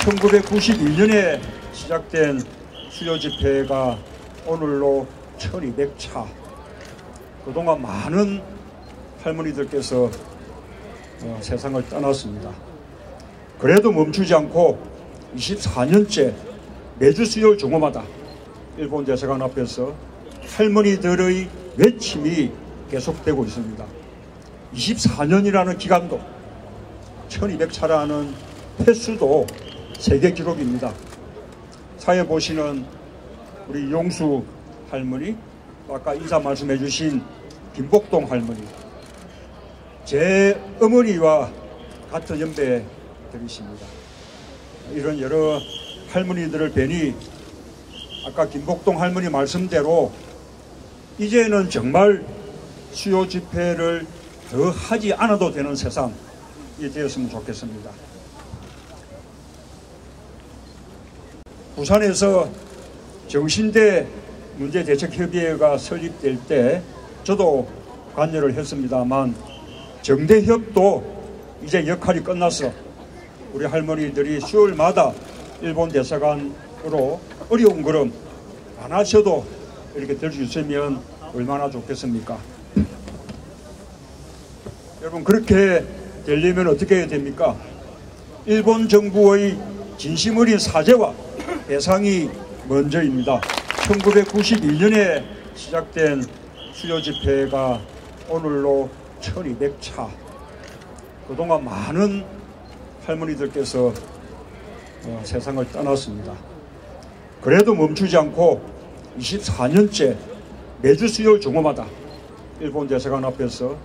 1992년에 시작된 수요 집회가 오늘로 1200차. 그동안 많은 할머니들께서 세상을 떠났습니다. 그래도 멈추지 않고 24년째 매주 수요일 중호마다 일본 대사관 앞에서 할머니들의 외침이 계속되고 있습니다. 24년이라는 기간도 1200차라는 횟수도 세계 기록입니다. 사회 보시는 우리 용수 할머니, 아까 인사 말씀해 주신 김복동 할머니, 제 어머니와 같은 연배들이십니다. 이런 여러 할머니들을 뵈니 아까 김복동 할머니 말씀대로 이제는 정말 수요 집회를 더 하지 않아도 되는 세상이 되었으면 좋겠습니다. 부산에서 정신대 문제대책협의회가 설립될 때 저도 관여를 했습니다만 정대협도 이제 역할이 끝나서 우리 할머니들이 수요일마다 일본 대사관으로 어려운 걸음 안 하셔도 이렇게 될 수 있으면 얼마나 좋겠습니까? 여러분, 그렇게 되려면 어떻게 해야 됩니까? 일본 정부의 진심 어린 사죄와 배상이 먼저입니다. 1992년에 시작된 수요 집회가 오늘로 1200차. 그동안 많은 할머니들께서 세상을 떠났습니다. 그래도 멈추지 않고 24년째 매주 수요일 중호마다 일본 대사관 앞에서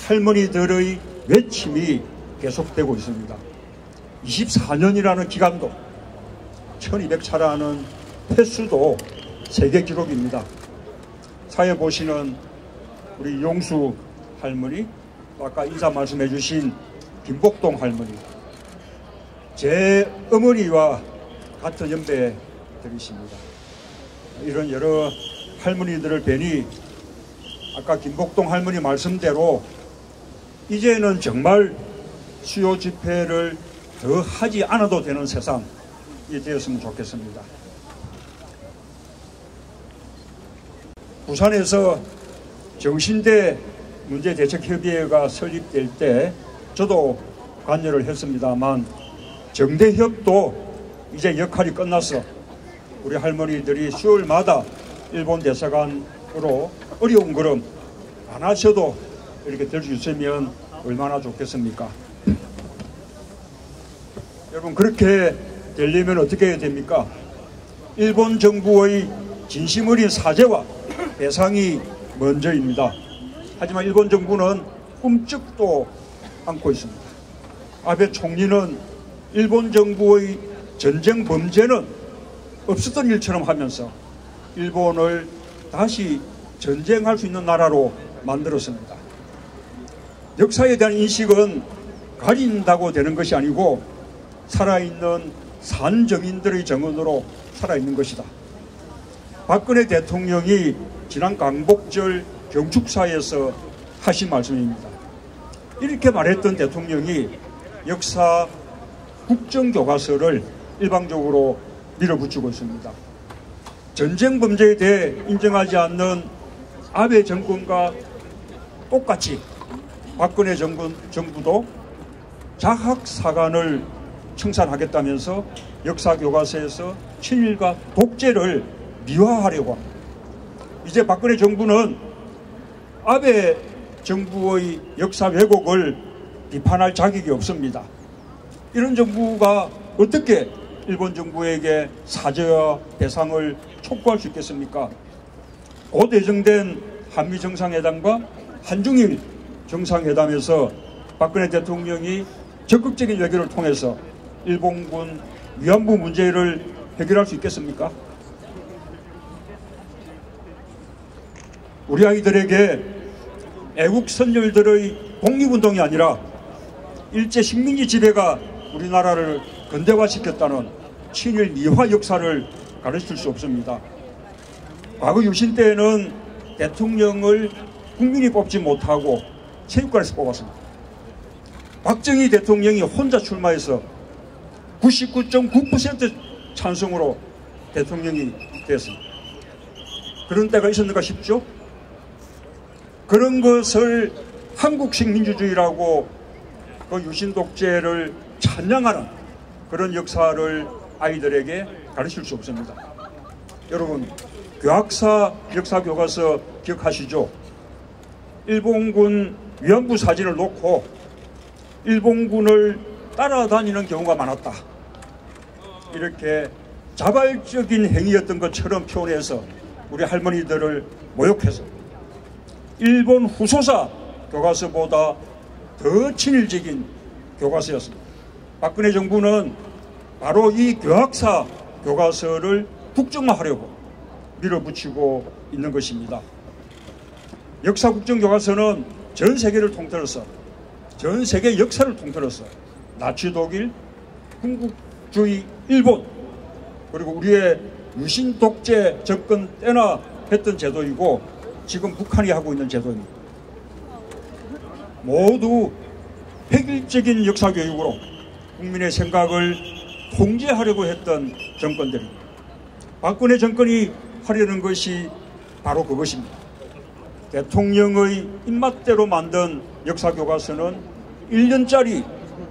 할머니들의 외침이 계속되고 있습니다. 24년이라는 기간도 1200차라는 횟수도 세계 기록입니다. 사회 보시는 우리 용수 할머니, 아까 인사 말씀해 주신 김복동 할머니, 제 어머니와 같은 연배들이십니다. 이런 여러 할머니들을 뵈니 아까 김복동 할머니 말씀대로 이제는 정말 수요 집회를 더 하지 않아도 되는 세상이 되었으면 좋겠습니다. 부산에서 정신대 문제대책협의회가 설립될 때 저도 관여를 했습니다만 정대협도 이제 역할이 끝나서 우리 할머니들이 수요일마다 일본 대사관으로 어려운 걸음 안 하셔도 이렇게 될 수 있으면 얼마나 좋겠습니까? 여러분, 그렇게 되려면 어떻게 해야 됩니까? 일본 정부의 진심 어린 사죄와 배상이 먼저입니다. 하지만 일본 정부는 꿈쩍도 않고 있습니다. 아베 총리는 일본 정부의 전쟁 범죄는 없었던 일처럼 하면서 일본을 다시 전쟁할 수 있는 나라로 만들었습니다. 역사에 대한 인식은 가린다고 되는 것이 아니고 살아있는 산정인들의 정언으로 살아있는 것이다. 박근혜 대통령이 지난 광복절 경축사에서 하신 말씀입니다. 이렇게 말했던 대통령이 역사 국정교과서를 일방적으로 밀어붙이고 있습니다. 전쟁 범죄에 대해 인정하지 않는 아베 정권과 똑같이 박근혜 정부도 자학사관을 청산하겠다면서 역사교과서에서 친일과 독재를 미화하려고 합니다. 이제 박근혜 정부는 아베 정부의 역사 왜곡을 비판할 자격이 없습니다. 이런 정부가 어떻게 일본 정부에게 사죄와 배상을 촉구할 수 있겠습니까? 곧 예정된 한미 정상회담과 한중일 정상회담에서 박근혜 대통령이 적극적인 외교를 통해서 일본군 위안부 문제를 해결할 수 있겠습니까? 우리 아이들에게 애국 선열들의 독립운동이 아니라 일제 식민지 지배가 우리나라를 근대화시켰다는 친일 미화 역사를 가르칠 수 없습니다. 과거 유신 때에는 대통령을 국민이 뽑지 못하고 체육관에서 뽑았습니다. 박정희 대통령이 혼자 출마해서 99.9% 찬성으로 대통령이 됐습니다. 그런 때가 있었는가 싶죠? 그런 것을 한국식 민주주의라고 그 유신 독재를 찬양하는 그런 역사를 아이들에게 가르칠 수 없습니다. 여러분, 교학사 역사 교과서 기억하시죠? 일본군 위안부 사진을 놓고 일본군을 따라다니는 경우가 많았다, 이렇게 자발적인 행위였던 것처럼 표현해서 우리 할머니들을 모욕해서 일본 후소사 교과서보다 더 친일적인 교과서였습니다. 박근혜 정부는 바로 이 교학사 교과서를 국정화하려고 밀어붙이고 있는 것입니다. 역사 국정 교과서는 전 세계를 통틀어서, 전 세계 역사를 통틀어서 나치 독일, 군국주의 일본, 그리고 우리의 유신 독재 접근 때나 했던 제도이고 지금 북한이 하고 있는 제도입니다. 모두 획일적인 역사 교육으로 국민의 생각을 통제하려고 했던 정권들입니다. 박근혜 정권이 하려는 것이 바로 그것입니다. 대통령의 입맛대로 만든 역사 교과서는 1년짜리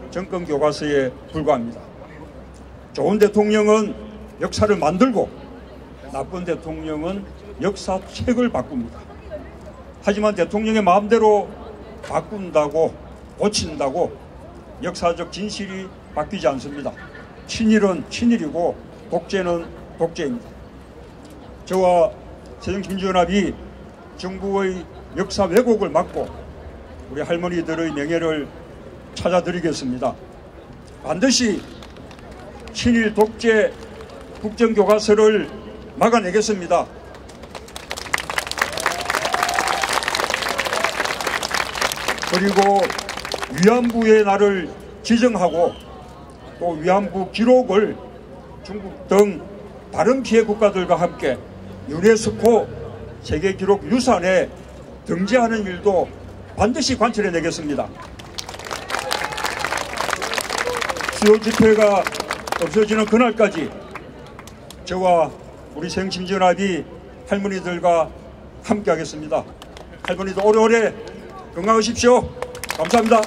정권 교과서에 불과합니다. 좋은 대통령은 역사를 만들고 나쁜 대통령은 역사책을 바꿉니다. 하지만 대통령의 마음대로 바꾼다고, 고친다고 역사적 진실이 바뀌지 않습니다. 친일은 친일이고 독재는 독재입니다. 저와 새정치민주연합이 정부의 역사 왜곡을 막고 우리 할머니들의 명예를 찾아드리겠습니다. 반드시 친일 독재 국정교과서를 막아내겠습니다. 그리고 위안부의 날을 지정하고 또 위안부 기록을 중국 등 다른 피해 국가들과 함께 유네스코 세계기록 유산에 등재하는 일도 반드시 관철해내겠습니다. 수요 집회가 없어지는 그날까지 저와 우리 새정치민주연합이 할머니들과 함께 하겠습니다. 할머니도 오래오래 건강하십시오. 감사합니다.